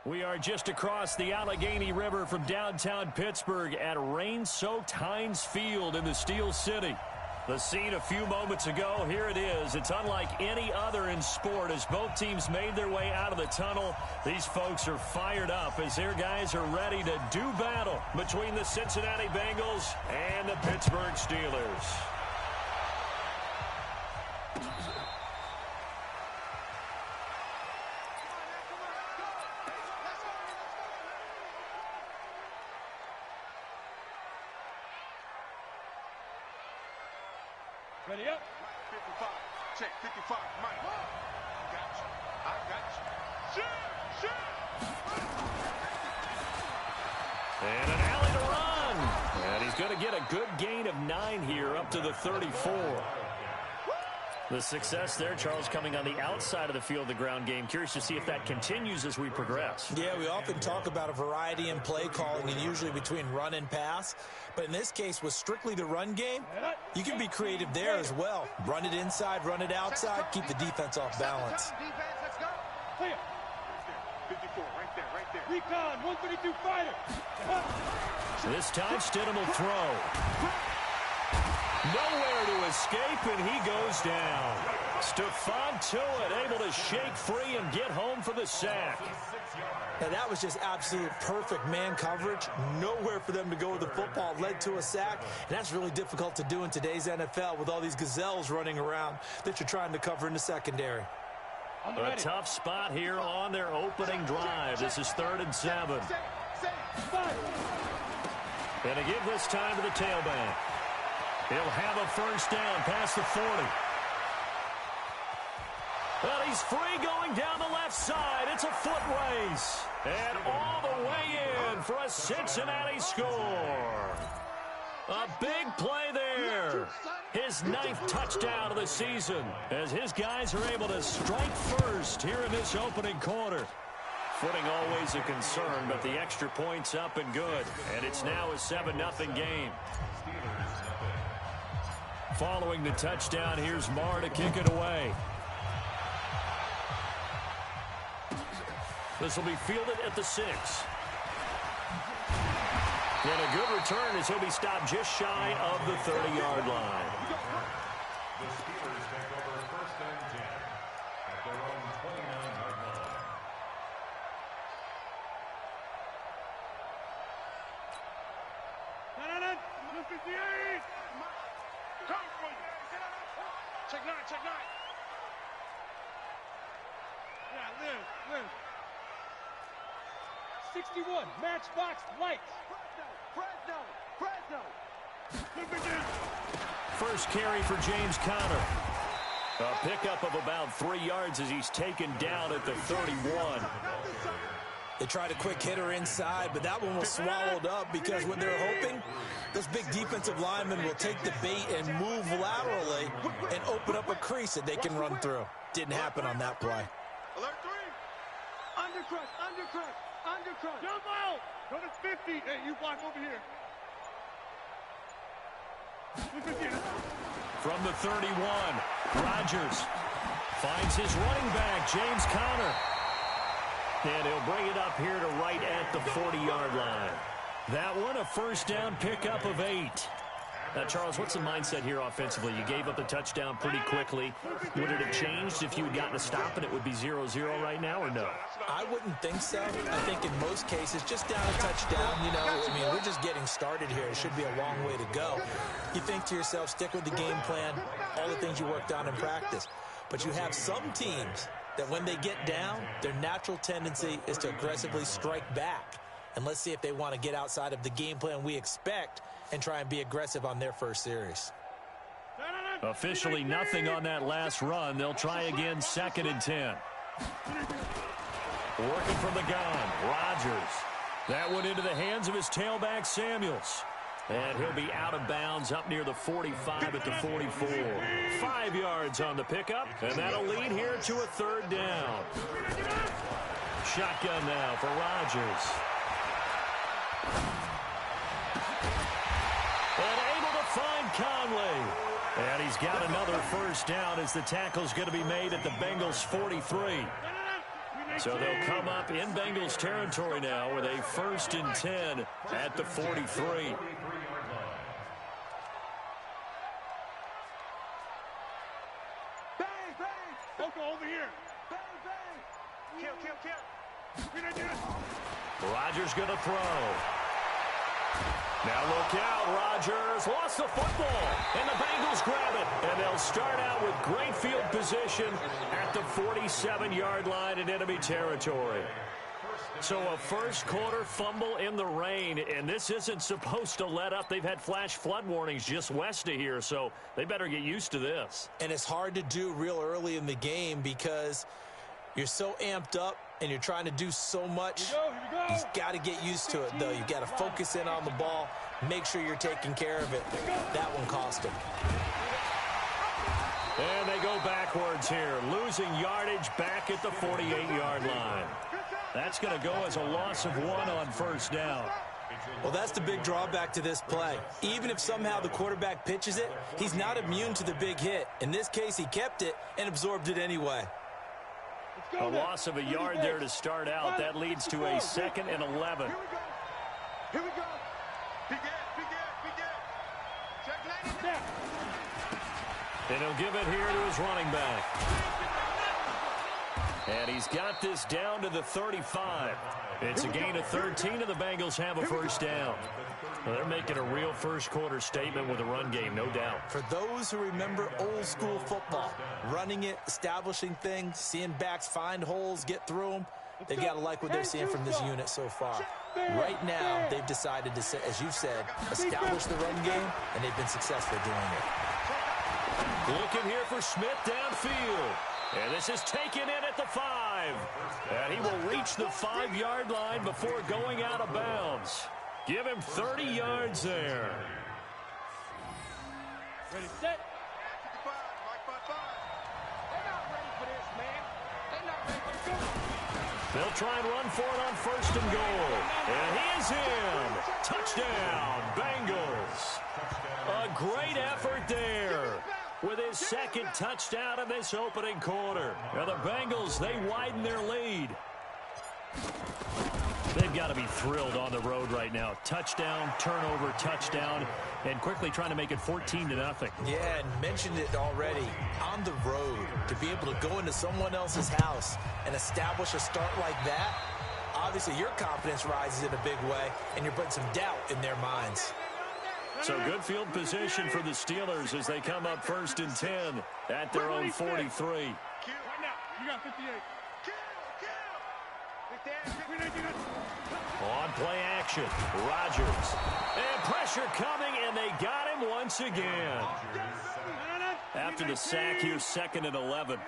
We are just across the Allegheny River from downtown Pittsburgh at rain-soaked Heinz Field in the Steel City. The scene a few moments ago, here it is. It's unlike any other in sport as both teams made their way out of the tunnel. These folks are fired up as their guys are ready to do battle between the Cincinnati Bengals and the Pittsburgh Steelers. Ready up. 55. Check 55. Mike. Got you. I got you. Shoot. And an alley to run. And he's going to get a good gain of 9 here up to the 34. The success there, Charles, coming on the outside of the field, the ground game. Curious to see if that continues as we progress. Yeah, we often talk about a variety in play calling and usually between run and pass. But in this case, with strictly the run game, you can be creative there as well. Run it inside, run it outside, keep the defense off balance. Clear. 54, right there. Recon, 132 fighter. This time, Stidham will throw. Nowhere to escape, and he goes down. Stephon Tuitt able to shake free and get home for the sack. Now, that was just absolute perfect man coverage. Nowhere for them to go with the football. Led to a sack, and that's really difficult to do in today's NFL with all these gazelles running around that you're trying to cover in the secondary. A tough spot here on their opening drive. This is 3rd and 7. And to give this time to the tailback. He'll have a first down past the 40. Well, he's free going down the left side. It's a foot race. And all the way in for a Cincinnati score. A big play there. His 9th touchdown of the season as his guys are able to strike first here in this opening quarter. Footing always a concern, but the extra point's up and good. And it's now a 7-0 game. Following the touchdown, here's Marr to kick it away. This will be fielded at the 6. And a good return as he'll be stopped just shy of the 30-yard line. The Steelers take over 1st and 10 at their own 29-yard line. Check 9. Yeah, live. 61, matchbox lights. Fresno. First carry for James Conner. A pickup of about 3 yards as he's taken down at the 31. They tried a quick hitter inside, but that one was swallowed up because what they're hoping, this big defensive lineman will take the bait and move laterally and open up a crease that they can run through. Didn't happen on that play. Alert 3. Undercut. Jump out. Go to 50. Hey, you block over here. From the 31, Rodgers finds his running back, James Conner. And he'll bring it up here to right at the 40-yard line. That one, a first down pickup of 8. Now, Charles, what's the mindset here offensively? You gave up a touchdown pretty quickly. Would it have changed if you had gotten a stop and it would be 0-0 right now, or no? I wouldn't think so. I think in most cases, just down a touchdown, we're just getting started here. It should be a long way to go. You think to yourself, stick with the game plan, all the things you worked on in practice. But you have some teams that when they get down, their natural tendency is to aggressively strike back. And let's see if they want to get outside of the game plan we expect and try and be aggressive on their first series. Officially nothing on that last run. They'll try again, 2nd and 10. Working from the gun, Rodgers. That went into the hands of his tailback, Samuels. And he'll be out of bounds up near the 45 at the 44. 5 yards on the pickup, and that'll lead here to a 3rd down. Shotgun now for Rodgers. And able to find Conley. And he's got another first down as the tackle's going to be made at the Bengals 43. So they'll come up in Bengals territory now with a 1st and 10 at the 43. Over here. Kill. Rodgers going to throw. Now look out, Rodgers lost the football, and the Bengals grab it, and they'll start out with great field position at the 47-yard line in enemy territory. So a first quarter fumble in the rain, and this isn't supposed to let up. They've had flash flood warnings just west of here, so they better get used to this. And it's hard to do real early in the game because you're so amped up and you're trying to do so much. Here we go. You've got to get used to it, though. You've got to focus in on the ball, make sure you're taking care of it. That one cost him. And they go backwards here, losing yardage back at the 48-yard line. That's going to go as a loss of 1 on first down. Well, that's the big drawback to this play. Even if somehow the quarterback pitches it, he's not immune to the big hit. In this case, he kept it and absorbed it anyway. A loss of a yard there to start out. That leads to a 2nd and 11. Here we go. Big gap. Check line. And he'll give it here to his running back. And he's got this down to the 35. It's a gain of 13, and the Bengals have a first down. Well, they're making a real first quarter statement with a run game, no doubt. For those who remember old school football, running it, establishing things, seeing backs find holes, get through them, they've got to like what they're seeing from this unit so far. Right now, they've decided to, as you've said, establish the run game, and they've been successful doing it. Looking here for Smith downfield. And this is taken in at the 5. And he will reach the 5-yard line before going out of bounds. Give him 30 yards there. Ready, set. 55, Mike 5-5. They're not ready for this, man. They're not ready for this. They'll try and run for it on 1st and goal. And he is in. Touchdown, Bengals. A great effort there with his 2nd touchdown of this opening quarter. Now the Bengals, they widen their lead. They've got to be thrilled on the road right now. Touchdown, turnover, touchdown, and quickly trying to make it 14-0. Yeah, and mentioned it already. On the road, to be able to go into someone else's house and establish a start like that, obviously your confidence rises in a big way, and you're putting some doubt in their minds. So good field position for the Steelers as they come up 1st and 10 at their own 43. Right now, you got 58. On play action, Rodgers. And pressure coming, and they got him once again. After the sack, here's 2nd and 11.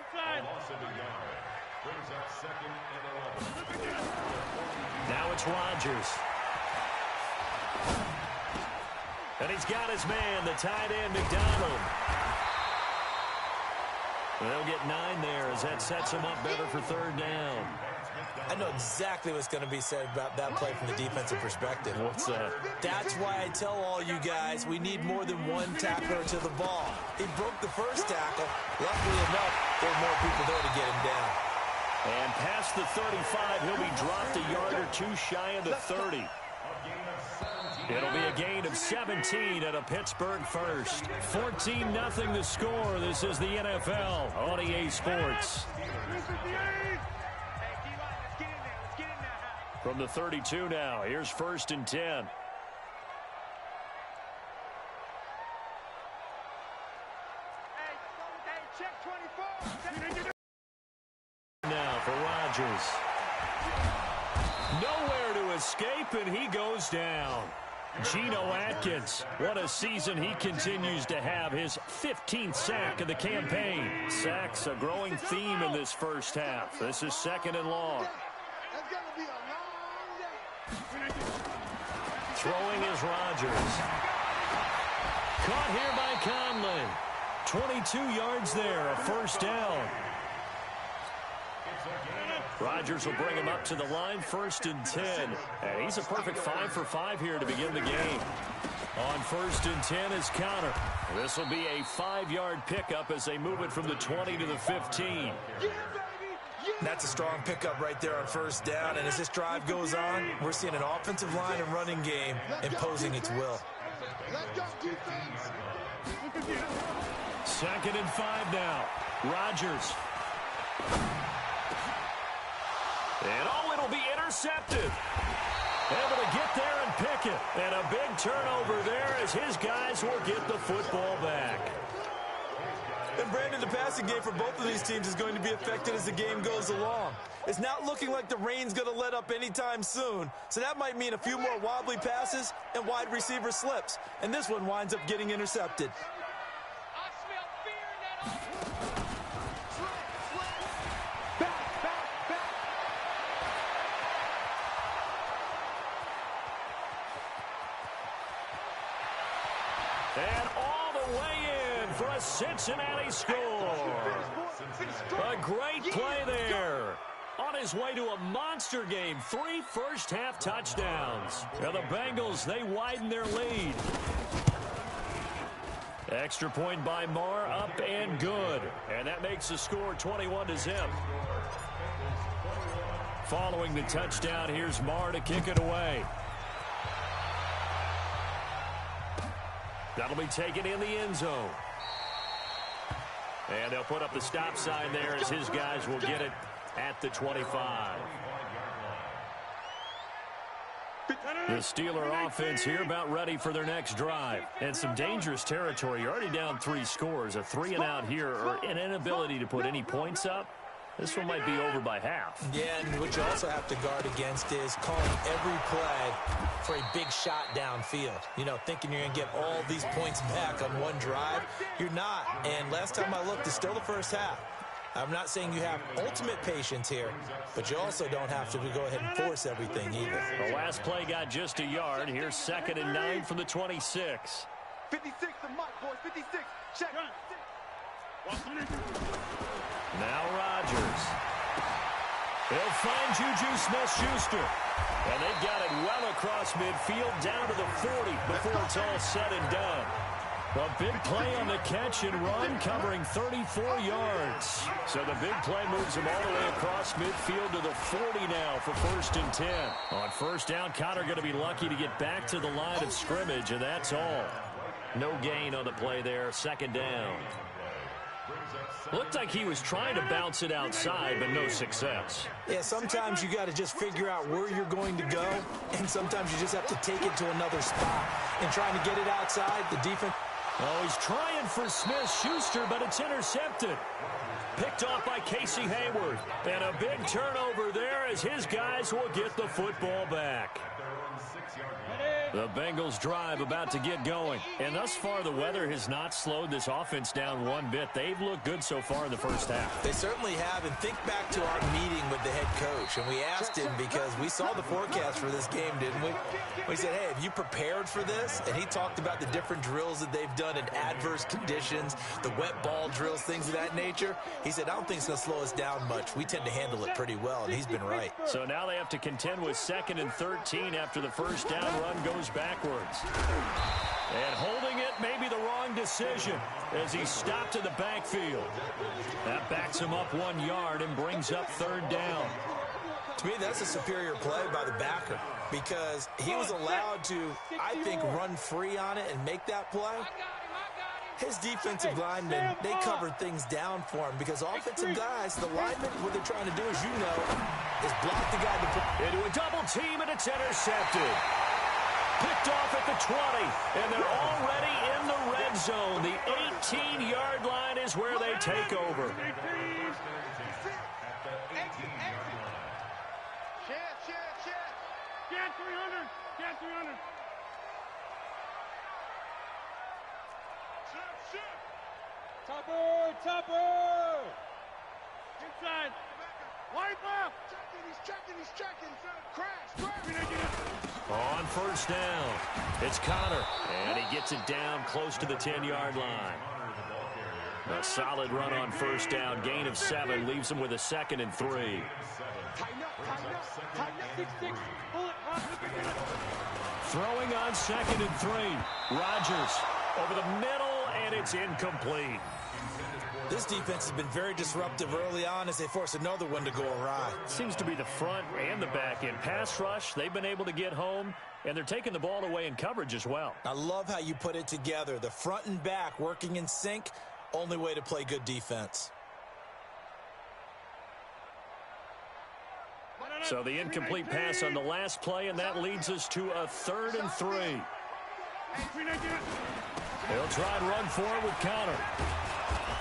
Now it's Rodgers. And he's got his man, the tight end, McDonald. They'll get 9 there as that sets him up better for 3rd down. I know exactly what's going to be said about that play from the defensive perspective. What's that? That's why I tell all you guys we need more than one tackler to the ball. He broke the first tackle. Luckily enough, there were more people there to get him down. And past the 35, he'll be dropped a yard or 2 shy of the 30. It'll be a gain of 17 at a Pittsburgh first. 14-0 the score. This is the NFL on EA Sports. From the 32 now, here's 1st and 10. Hey, check 24. Now for Rodgers. Nowhere to escape, and he goes down. Geno Atkins, what a season he continues to have. His 15th sack of the campaign. Sacks a growing theme in this first half. This is 2nd and long. Throwing is Rodgers. Caught here by Conley. 22 yards there, a first down. Rodgers will bring him up to the line, 1st and 10. And he's a perfect 5 for 5 here to begin the game. On 1st and 10 is Connor. This will be a 5-yard pickup as they move it from the 20 to the 15. Yeah, baby! That's a strong pickup right there on first down. And as this drive goes on, we're seeing an offensive line and running game imposing its will. Second and 5 now. Rodgers. And it'll be intercepted. Able to get there and pick it. And a big turnover there as his guys will get the football back. And Brandon, the passing game for both of these teams is going to be affected as the game goes along. It's not looking like the rain's going to let up anytime soon. So that might mean a few more wobbly passes and wide receiver slips. And this one winds up getting intercepted. And all the way in for a Cincinnati score. A great play there. On his way to a monster game, 3 first-half touchdowns. Now the Bengals, they widen their lead. Extra point by Marr, up and good. And that makes the score 21-0. Following the touchdown, here's Marr to kick it away. That'll be taken in the end zone. And they'll put up the stop sign there as his guys will get it at the 25. The Steeler offense here about ready for their next drive. And some dangerous territory. You're already down 3 scores. A 3-and-out here or an inability to put any points up. This one might be over by half. Yeah, and what you also have to guard against is calling every play for a big shot downfield. You know, thinking you're going to get all these points back on one drive. You're not. And last time I looked, it's still the first half. I'm not saying you have ultimate patience here, but you also don't have to go ahead and force everything either. The last play got just a yard. Here's 2nd and 9 from the 26. 56 to Mike, boys. 56. Check. Now Rodgers. He'll find Juju Smith-Schuster. And they've got it well across midfield down to the 40 before it's all said and done. A big play on the catch and run, covering 34 yards. So the big play moves him all the way across midfield to the 40 now for 1st and 10. On first down, Connor going to be lucky to get back to the line of scrimmage, and that's all. No gain on the play there, 2nd down. Looked like he was trying to bounce it outside, but no success. Yeah, sometimes you got to just figure out where you're going to go, and sometimes you just have to take it to another spot. And trying to get it outside, the defense... Oh, he's trying for Smith-Schuster, but it's intercepted. Picked off by Casey Hayward. And a big turnover there as his guys will get the football back. The Bengals drive about to get going. And thus far, the weather has not slowed this offense down one bit. They've looked good so far in the first half. They certainly have. And think back to our meeting with the head coach. And we asked him because we saw the forecast for this game, didn't we? We said, hey, have you prepared for this? And he talked about the different drills that they've done in adverse conditions, the wet ball drills, things of that nature. He said, I don't think it's going to slow us down much. We tend to handle it pretty well, and he's been right. So now they have to contend with 2nd and 13 after the first down run goes backwards. And holding it may be the wrong decision as he stopped in the backfield. That backs him up 1 yard and brings up 3rd down. To me, that's a superior play by the backer because he was allowed to, I think, run free on it and make that play. His defensive linemen, they covered things down for him because offensive guys, the linemen, what they're trying to do, as you know, is block the guy into a double team, and it's intercepted. Picked off at the 20, and they're already in the red zone. The 18-yard line is where they take over. Get 300. Get 300. Topper. Inside. Wide left. He's checking. Crash. On first down, it's Connor, and he gets it down close to the 10-yard line. A solid run on first down, gain of 7, leaves him with a 2nd and 3. Tighten up. 6-6. Throwing on 2nd and 3. Rodgers over the middle, and it's incomplete. This defense has been very disruptive early on as they force another one to go awry. Seems to be the front and the back end. Pass rush, they've been able to get home, and they're taking the ball away in coverage as well. I love how you put it together. The front and back working in sync, only way to play good defense. So the incomplete pass on the last play, and that leads us to a 3rd and 3. He'll try and run for it with counter.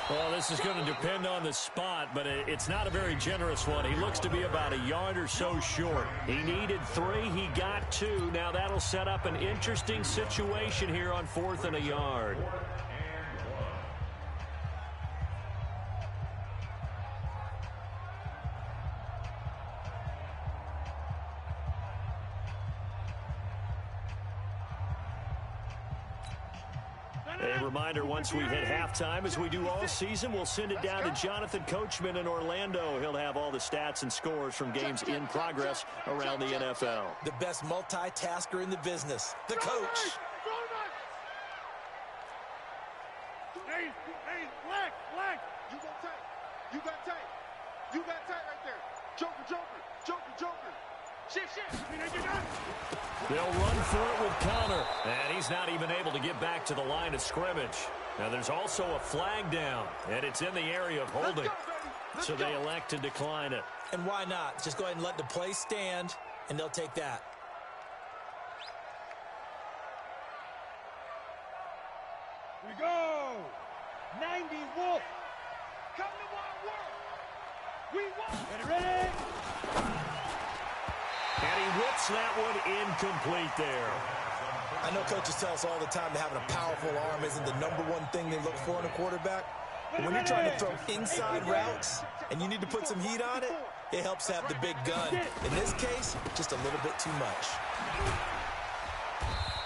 Well, this is going to depend on the spot, but it's not a very generous one. He looks to be about a yard or so short. He needed 3. He got 2. Now that'll set up an interesting situation here on 4th and a yard. A reminder, once we hit halftime, as we do all season, we'll send it down to Jonathan Coachman in Orlando. He'll have all the stats and scores from games in progress around the NFL. The best multitasker in the business, the coach. Hey, black. You got tight. You got tight. You got tight right there. Joker. Shit. They'll run for it with counter. And he's not even able to get back to the line of scrimmage. Now there's also a flag down, and it's in the area of holding. So they elect to decline it. And why not? Just go ahead and let the play stand, and they'll take that. We go. 90 Wolf. Come to Wild World. We won. Get it ready. And he whips that one incomplete there. I know coaches tell us all the time that having a powerful arm isn't the #1 thing they look for in a quarterback. But when you're trying to throw inside routes and you need to put some heat on it, it helps to have the big gun. In this case, just a little bit too much.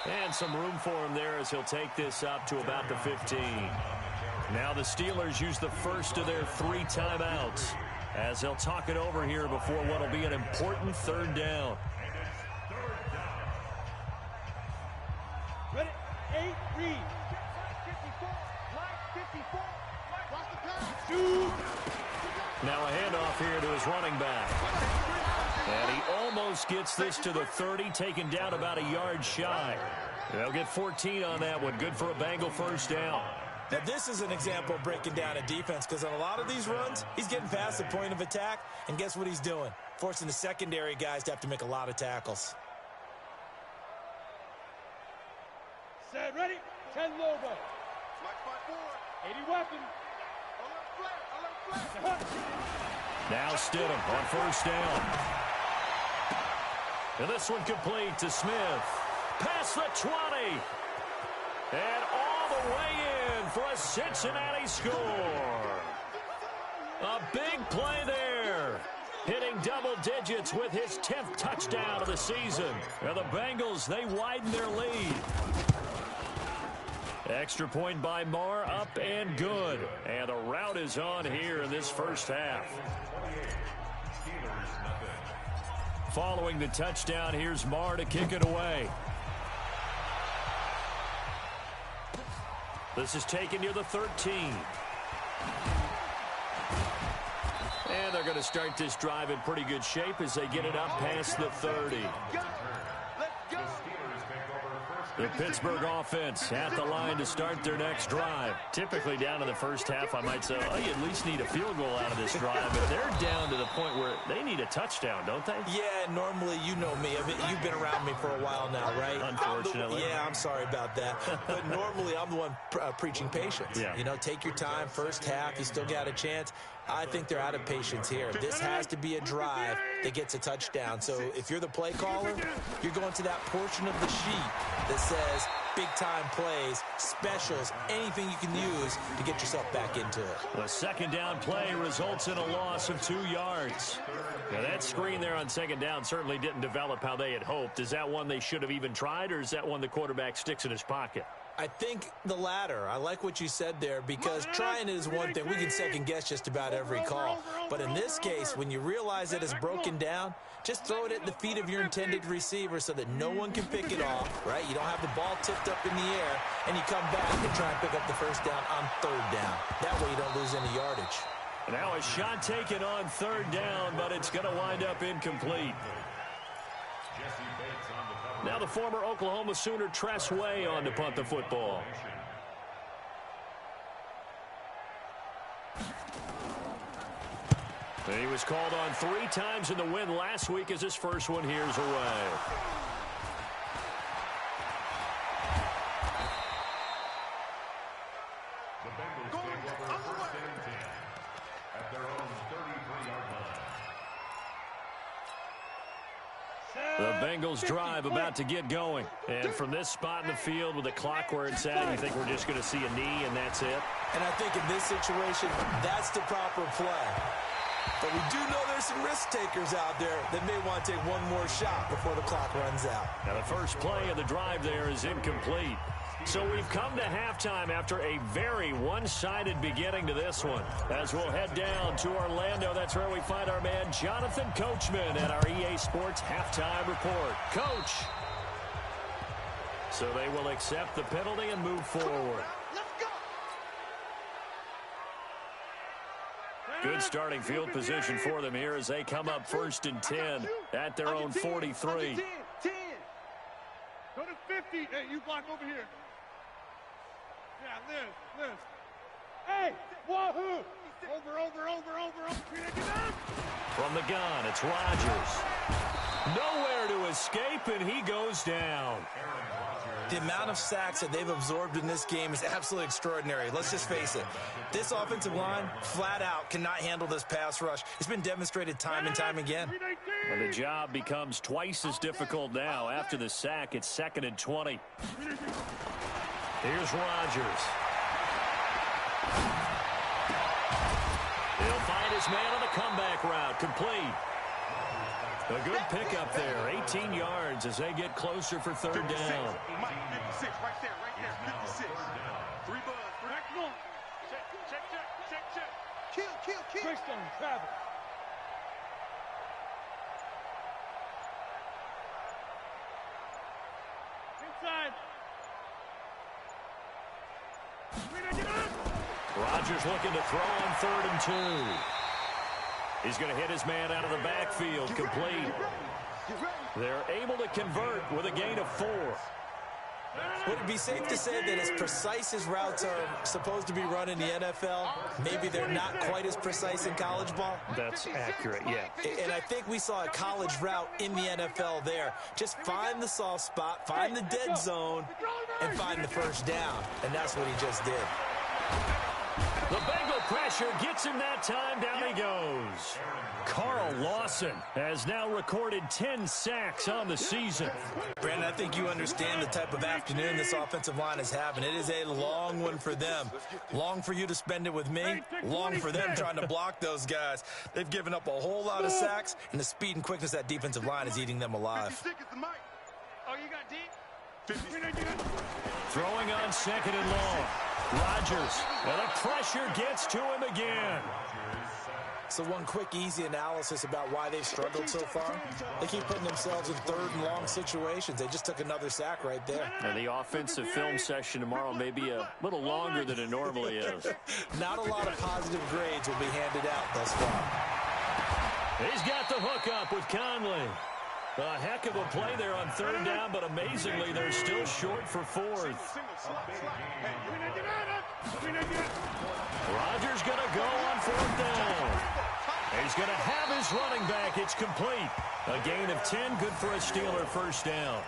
And some room for him there as he'll take this up to about the 15. Now the Steelers use the first of their 3 timeouts as they'll talk it over here before what will be an important 3rd down. Ready? 8, read. Now a handoff here to his running back. And he almost gets this to the 30, taken down about a yard shy. They'll get 14 on that one. Good for a Bengal 1st down. Now, this is an example of breaking down a defense because on a lot of these runs, he's getting past the point of attack, and guess what he's doing? Forcing the secondary guys to have to make a lot of tackles. Set, ready? 10 Lobo. Mike spot forward. 80 weapon. Alert flat. Now Stidham on 1st down. And this one complete to Smith. Past the 20. And all the way in for a Cincinnati score. A big play there. Hitting double digits with his 10th touchdown of the season. And the Bengals, they widen their lead. Extra point by Marr, up and good. And the rout is on here in this 1st half. Following the touchdown, here's Marr to kick it away. This is taken near the 13. And they're going to start this drive in pretty good shape as they get it up past the 30. The Pittsburgh offense at the line to start their next drive. Typically down in the 1st half, I might say, oh, you at least need a field goal out of this drive. But they're down to the point where they need a touchdown, don't they? Yeah, normally, you know me. You've been around me for a while now, right? Unfortunately. I'm sorry about that. But normally, I'm the one preaching patience. Yeah. You know, take your time. 1st half, you still got a chance. I think they're out of patience here. This has to be a drive that gets a touchdown. So if you're the play caller, you're going to that portion of the sheet that says big-time plays, specials, anything you can use to get yourself back into it. The 2nd down play results in a loss of 2 yards. Now, that screen there on 2nd down certainly didn't develop how they had hoped. Is that one they should have even tried, or is that one the quarterback sticks in his pocket? I think the latter. I like what you said there, because trying it is one thing. We can second guess just about every call. But in this case, when you realize that it's broken down, just throw it at the feet of your intended receiver so that no one can pick it off, right? You don't have the ball tipped up in the air, and you come back and try and pick up the first down on third down. That way you don't lose any yardage. Now a shot taken on third down, but it's going to wind up incomplete. Now the former Oklahoma Sooner Tress Way on to punt the football. And he was called on 3 times in the win last week as his first one here's away. The Bengals take over first and 10 at their own 33-yard line. The Bengals drive about to get going. And from this spot in the field with the clock where it's at, you think we're just going to see a knee and that's it? And I think in this situation, that's the proper play. But we do know there's some risk takers out there that may want to take one more shot before the clock runs out. Now the first play of the drive there is incomplete. So we've come to halftime after a very one-sided beginning to this one. As we'll head down to Orlando, that's where we find our man Jonathan Coachman at our EA Sports Halftime Report. Coach. So they will accept the penalty and move forward. Good starting field position for them here as they come up 1st and 10 at their own 43. 10. Go to 50. Hey, you block over here. Yeah, Liz. Hey, wahoo! Over. From the gun, it's Rodgers. Nowhere to escape, and he goes down. The amount of sacks that they've absorbed in this game is absolutely extraordinary. Let's just face it. This offensive line, flat out, cannot handle this pass rush. It's been demonstrated time and time again. And the job becomes twice as difficult now. After the sack, it's 2nd and 20. Here's Rodgers. He'll find his man on the comeback route. Complete. A good pickup there. 18 yards as they get closer for 3rd down. Mike, 56, right there, 56. 3 buds. Check. Kill. Greystone, travel. Inside. Rodgers looking to throw on 3rd and 2. He's going to hit his man out of the backfield. Complete. They're able to convert with a gain of 4. Would it be safe to say that as precise as routes are supposed to be run in the NFL, maybe they're not quite as precise in college ball? That's accurate, yeah. And I think we saw a college route in the NFL there. Just find the soft spot, find the dead zone, and find the first down. And that's what he just did. The Bengal pressure gets him that time. Down he goes. Carl Lawson has now recorded 10 sacks on the season. Brandon, I think you understand the type of afternoon this offensive line is having. It is a long one for them. Long for you to spend it with me. Long for them trying to block those guys. They've given up a whole lot of sacks, and the speed and quickness of that defensive line is eating them alive. Oh, you got deep? Throwing on 2nd and long. Rodgers, and the pressure gets to him again. So one quick, easy analysis about why they've struggled so far. They keep putting themselves in 3rd and long situations. They just took another sack right there. And the offensive film session tomorrow may be a little longer than it normally is. Not a lot of positive grades will be handed out thus far. He's got the hook up with Conley. A heck of a play there on 3rd down, but amazingly, they're still short for 4th. Rodgers going to go on 4th down. He's going to have his running back. It's complete. A gain of 10, good for a Steeler first down.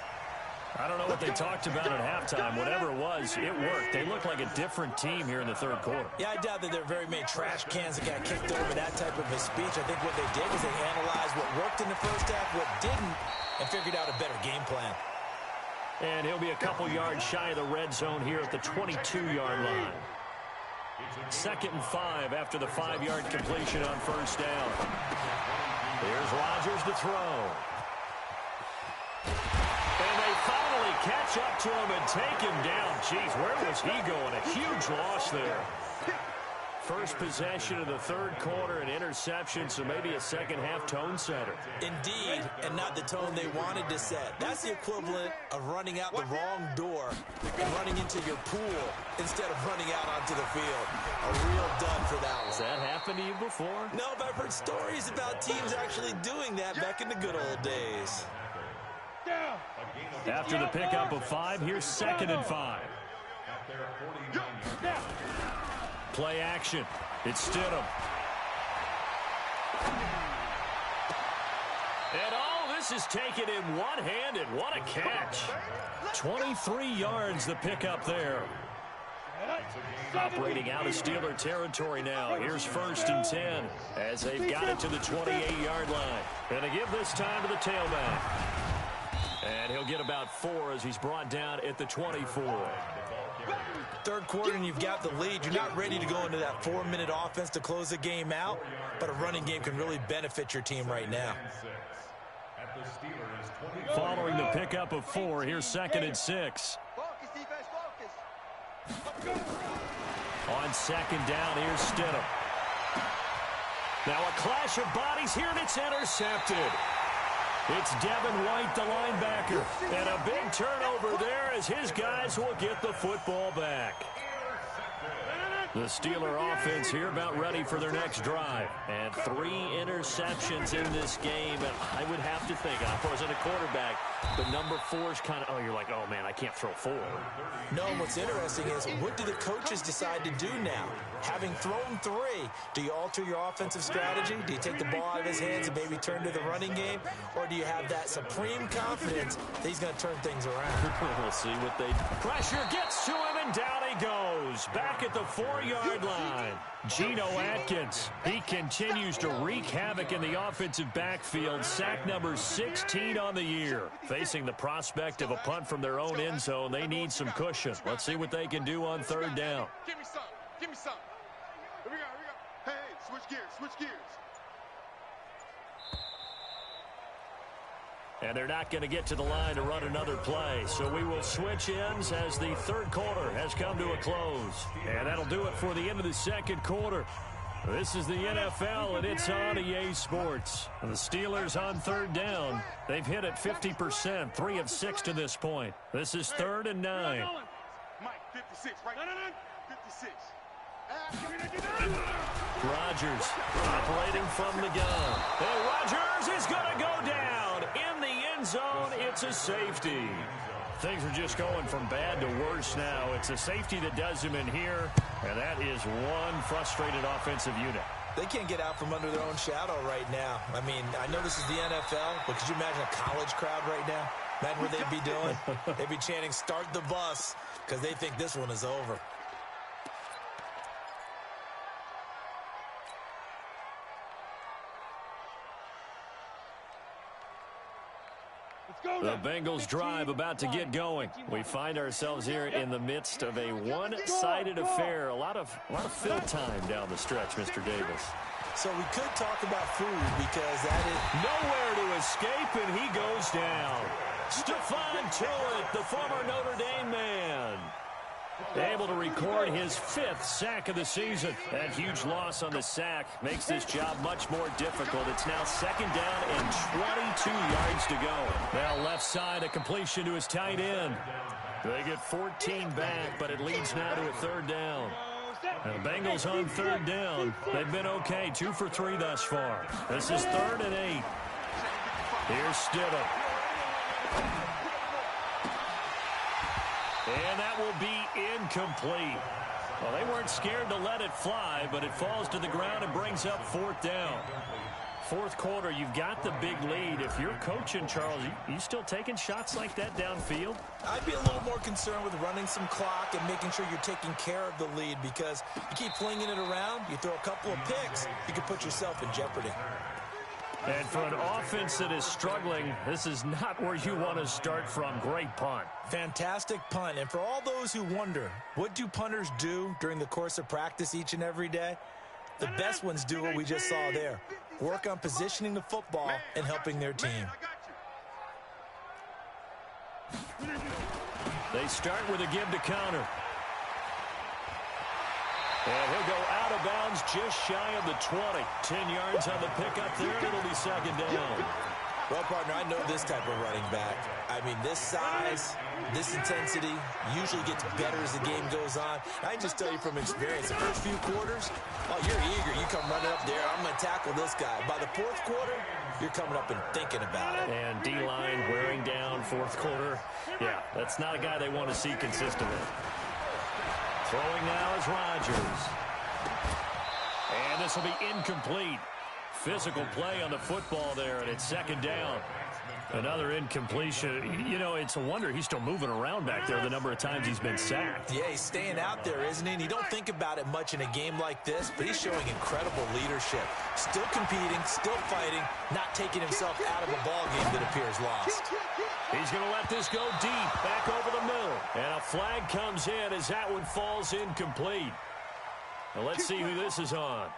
I don't know what they talked about at halftime. Whatever it was, it worked. They look like a different team here in the 3rd quarter. Yeah, I doubt that there are very many trash cans that got kicked over, that type of a speech. I think what they did was they analyzed what worked in the first half, what didn't, and figured out a better game plan. And he'll be a couple yards shy of the red zone here at the 22-yard line. 2nd and 5 after the 5-yard completion on 1st down. Here's Rodgers to throw. And they finally catch up to him and take him down. Jeez, where was he going? A huge loss there. First possession of the third quarter, an interception, so maybe a second-half tone setter. Indeed, and not the tone they wanted to set. That's the equivalent of running out the wrong door and running into your pool instead of running out onto the field. A real dud for that one. Has that happened to you before? No, but I've heard stories about teams actually doing that back in the good old days. After the pickup of 5, here's 2nd and 5. Play action. It's Stidham. And all this is taken in one-handed. What a catch. 23 yards the pickup there. Operating out of Steeler territory now. Here's 1st and 10 as they've got it to the 28-yard line. And they give this time to the tailback. And he'll get about 4 as he's brought down at the 24. Third quarter and you've got the lead. You're not ready to go into that 4-minute offense to close the game out, but a running game can really benefit your team right now. Following the pickup of 4, here's 2nd and 6. On 2nd down, here's Stidham. Now a clash of bodies here, and it's intercepted. It's Devin White, the linebacker. And a big turnover there as his guys will get the football back. The Steeler offense here about ready for their next drive. And 3 interceptions in this game. And I would have to think, I wasn't a quarterback, but number 4 is kind of, oh, you're like, oh, man, I can't throw 4. No, and what's interesting is, what do the coaches decide to do now? Having thrown 3, do you alter your offensive strategy? Do you take the ball out of his hands and maybe turn to the running game? Or do you have that supreme confidence that he's going to turn things around? We'll see what they do. Pressure gets to him, and down he goes. Back at the 4-yard line. Geno Atkins, he continues to wreak havoc in the offensive backfield. Sack number 16 on the year. Facing the prospect of a punt from their own end zone, they need some cushion. Let's see what they can do on 3rd down. Give me some. Give me some. Here we go. Hey, switch gears. Switch gears. And they're not going to get to the line to run another play. So we will switch ends as the third quarter has come to a close. And that'll do it for the end of the second quarter. This is the NFL, and it's on EA Sports. And the Steelers on 3rd down. They've hit it 50%, 3 of 6 to this point. This is 3rd and 9. Mike, 56, right? 56. Rodgers operating from the gun. And Rodgers is going to go down. In the end zone, it's a safety. Things are just going from bad to worse now. It's a safety that does him in here, and that is one frustrated offensive unit. They can't get out from under their own shadow right now. I mean, I know this is the NFL, but could you imagine a college crowd right now? Imagine what they'd be doing. They'd be chanting, "Start the bus," because they think this one is over. The Bengals drive about to get going. We find ourselves here in the midst of a one-sided affair. A lot of fill time down the stretch, Mr. Davis. So we could talk about food because that is nowhere to escape, and he goes down. Stephon Tuitt, the former Notre Dame man, able to record his 5th sack of the season. That huge loss on the sack makes this job much more difficult. It's now 2nd down and 22 yards to go. Now left side, a completion to his tight end. They get 14 back, but it leads now to a 3rd down. And the Bengals on 3rd down. They've been okay, 2 for 3 thus far. This is 3rd and 8. Here's Stidham. And that will be incomplete. Well, they weren't scared to let it fly, but it falls to the ground and brings up 4th down. 4th quarter, you've got the big lead. If you're coaching, Charles, you still taking shots like that downfield? I'd be a little more concerned with running some clock and making sure you're taking care of the lead, because you keep flinging it around, you throw a couple of picks, you can put yourself in jeopardy. And for an offense that is struggling, this is not where you want to start from. Great punt. Fantastic punt. And for all those who wonder, what do punters do during the course of practice each and every day? The best ones do what we just saw there. Work on positioning the football and helping their team. They start with a give to counter. And he'll go out of bounds just shy of the 20. 10 yards on the pickup there, and it'll be second down. Well, partner, I know this type of running back. I mean, this size, this intensity usually gets better as the game goes on. I can just tell you from experience, the first few quarters, oh, you're eager. You come running up there, I'm going to tackle this guy. By the fourth quarter, you're coming up and thinking about it. And D-line wearing down fourth quarter. Yeah, that's not a guy they want to see consistently. Throwing now is Rodgers. And this will be incomplete. Physical play on the football there, and it's second down. Another incompletion. You know, it's a wonder he's still moving around back there the number of times he's been sacked. Yeah, he's staying out there, isn't he? And you don't think about it much in a game like this, but he's showing incredible leadership. Still competing, still fighting, not taking himself out of a ball game that appears lost. He's going to let this go deep, back over the middle. And a flag comes in as that one falls incomplete. Now let's see who this is on.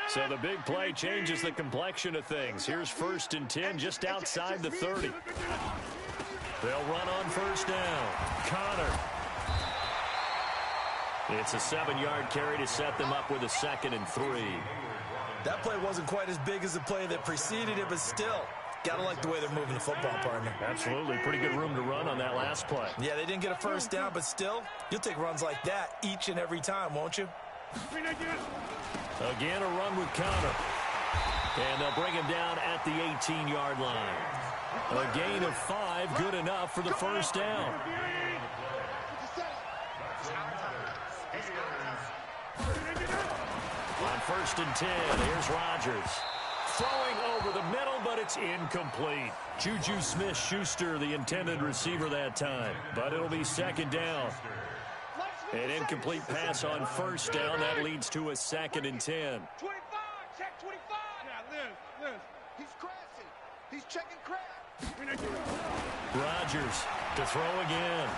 So the big play changes the complexion of things. Here's 1st and 10 just outside the 30. They'll run on first down. Connor. It's a 7-yard carry to set them up with a 2nd and 3. That play wasn't quite as big as the play that preceded it, but still, gotta like the way they're moving the football, partner. Absolutely. Pretty good room to run on that last play. Yeah, they didn't get a first down, but still, you'll take runs like that each and every time, won't you? Again, a run with Connor. And they'll bring him down at the 18-yard line. A gain of 5, good enough for the first down. On 1st and 10, here's Rodgers. Throwing over the middle, but it's incomplete. Juju Smith-Schuster, the intended receiver that time. But it'll be second down. An incomplete pass on first down. That leads to a 2nd and 10. 25, check 25. Yeah, Liz. He's crashing. He's checking crash. Rodgers to throw again.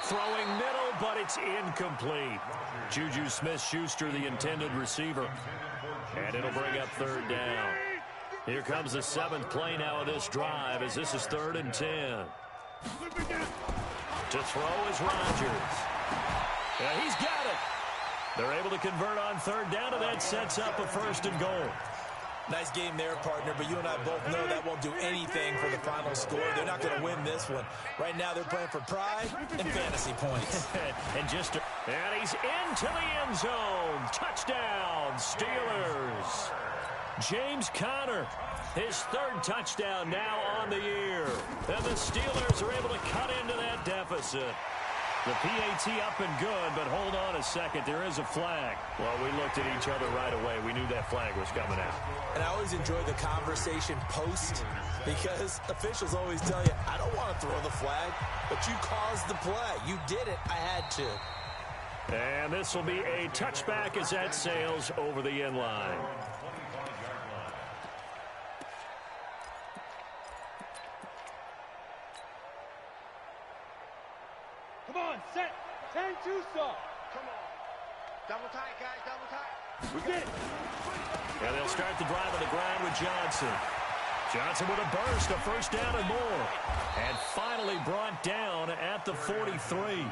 Throwing middle, but it's incomplete. Juju Smith-Schuster, the intended receiver. And it'll bring up 3rd down. Here comes the 7th play now of this drive as this is 3rd and 10. To throw is Rodgers. Yeah, he's got it. They're able to convert on 3rd down, and that sets up a 1st and goal. Nice game there, partner, but you and I both know that won't do anything for the final score. They're not going to win this one. Right now, they're playing for pride and fantasy points. And he's into the end zone. Touchdown, Steelers. James Conner, his 3rd touchdown now on the year. And the Steelers are able to cut into that deficit. The PAT up and good, but hold on a second. There is a flag. Well, we looked at each other right away. We knew that flag was coming out. And I always enjoy the conversation post because officials always tell you, I don't want to throw the flag, but you caused the play. You did it. I had to. And this will be a touchback as that sails over the end line. Come on, set. 10-2 stop. Come on. Double tight, guys, double tight. We get it. And they'll start the drive on the ground with Johnson. Johnson with a burst, a 1st down and more. And finally brought down at the 43.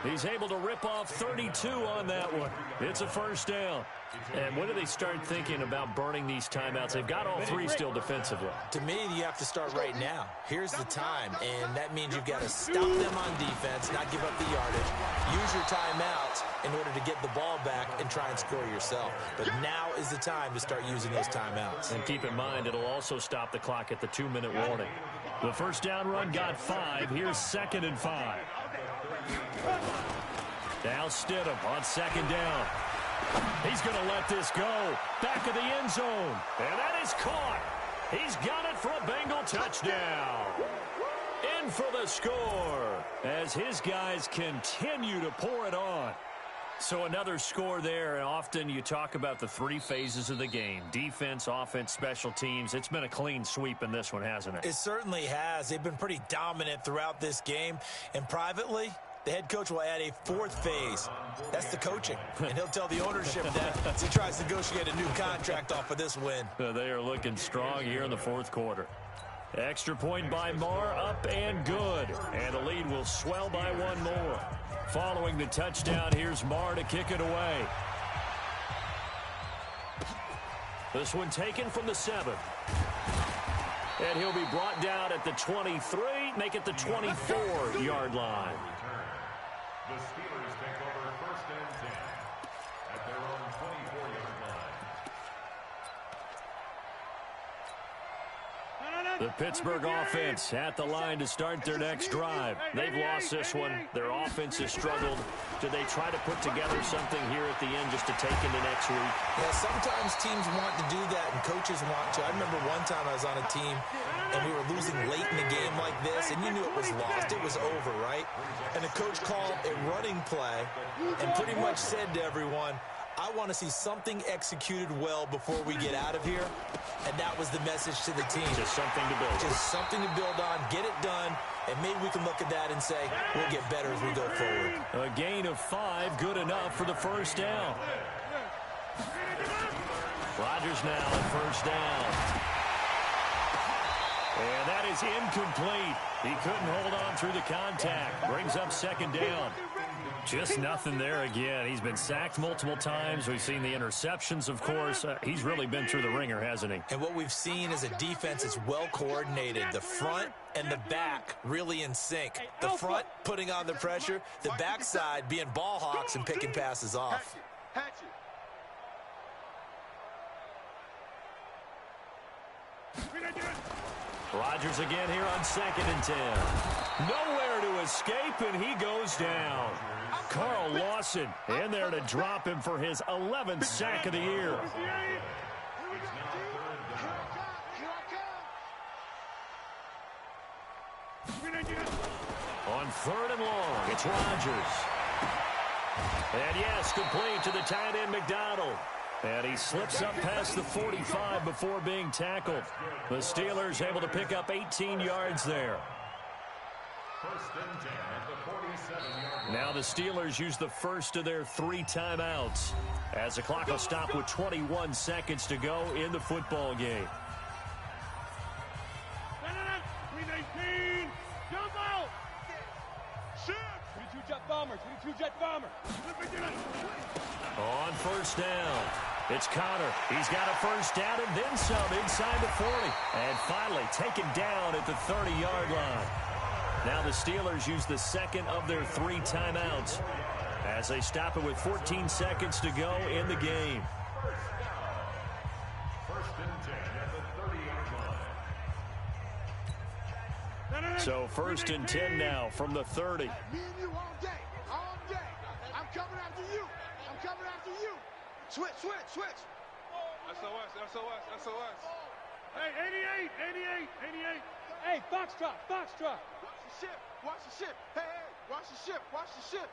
He's able to rip off 32 on that one. It's a 1st down. And when do they start thinking about burning these timeouts? They've got all 3 still defensively. To me, you have to start right now. Here's the time, and that means you've got to stop them on defense, not give up the yardage. Use your timeouts in order to get the ball back and try and score yourself. But now is the time to start using those timeouts. And keep in mind, it'll also stop the clock at the 2-minute warning. The 1st down run got 5. Here's 2nd and 5. Now Stidham on 2nd down. He's going to let this go. Back of the end zone. And that is caught. He's got it for a Bengal touchdown. In for the score as his guys continue to pour it on. So another score there, and often you talk about the 3 phases of the game. Defense, offense, special teams. It's been a clean sweep in this one, hasn't it? It certainly has. They've been pretty dominant throughout this game. And privately, the head coach will add a 4th phase. That's the coaching. And he'll tell the ownership that as he tries to negotiate a new contract off of this win. They are looking strong here in the 4th quarter. Extra point by Marr, up and good. And the lead will swell by one more. Following the touchdown, here's Marr to kick it away. This one taken from the 7. And he'll be brought down at the 23, make it the 24-yard line. The Steelers take over 1st and 10 at their own 24-yard line. The Pittsburgh offense at the line to start their next drive. They've lost this one. Their offense has struggled. Do they try to put together something here at the end just to take into next week? Yeah, sometimes teams want to do that and coaches want to. I remember one time I was on a team and we were losing late in a game like this, and you knew it was lost. It was over, right? And the coach called a running play and pretty much said to everyone, I want to see something executed well before we get out of here. And that was the message to the team. Just something to build. Just something to build on, get it done, and maybe we can look at that and say, we'll get better as we go forward. A gain of 5, good enough for the first down. Rodgers now at first down. And that is incomplete. He couldn't hold on through the contact. Brings up 2nd down. Just nothing there again. He's been sacked multiple times. We've seen the interceptions, of course. He's really been through the ringer, hasn't he? And what we've seen is a defense that's well coordinated. The front and the back really in sync. The front putting on the pressure. The backside being ball hawks and picking passes off. Rodgers again here on 2nd and 10. Nowhere to escape, and he goes down. Carl Lawson in there to drop him for his 11th sack of the year. On 3rd and long, it's Rodgers. And yes, complete to the tight end McDonald. And he slips up past the 45 before being tackled. The Steelers able to pick up 18 yards there. 1st and 10 at the 47-yard line. Now the Steelers use the first of their 3 timeouts as the clock will stop with 21 seconds to go in the football game. 319, jump out! Shift! 22-jet bomber, 22-jet bomber. On 1st down, it's Connor. He's got a first down and then some inside the 40. And finally taken down at the 30-yard line. Now the Steelers use the 2nd of their 3 timeouts as they stop it with 14 seconds to go in the game. 1st and 10 at the 30-yard line. So 1st and 10 now from the 30. Me and you all day. All day. I'm coming after you. I'm coming after you. Switch, switch, switch. SOS, SOS, SOS. Hey, 88, 88, 88. Hey, Foxtrot, Foxtrot. Watch the ship. Watch the ship. Hey, hey, watch the ship. Watch the ship.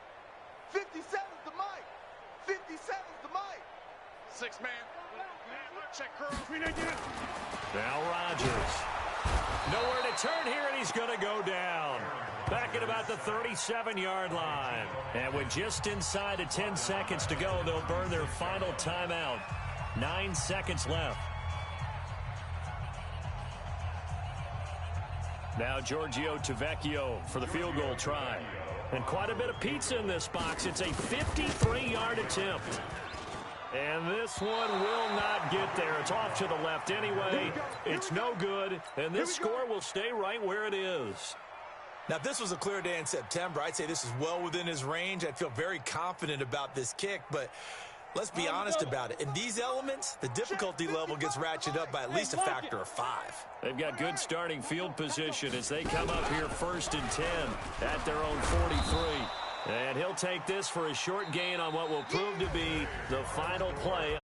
57's the mic. 57's the mic. 6-man. Check curl. Now Rodgers. Nowhere to turn here, and he's going to go down. Back at about the 37-yard line. And with just inside of 10 seconds to go, they'll burn their final timeout. 9 seconds left. Now Giorgio Tavecchio for the field goal try. And quite a bit of pizza in this box. It's a 53-yard attempt. And this one will not get there. It's off to the left anyway. It's no good. And this score will stay right where it is. Now, if this was a clear day in September, I'd say this is well within his range. I'd feel very confident about this kick, but let's be honest about it. In these elements, the difficulty level gets ratcheted up by at least a factor of 5. They've got good starting field position as they come up here 1st and 10 at their own 43. And he'll take this for a short gain on what will prove to be the final play.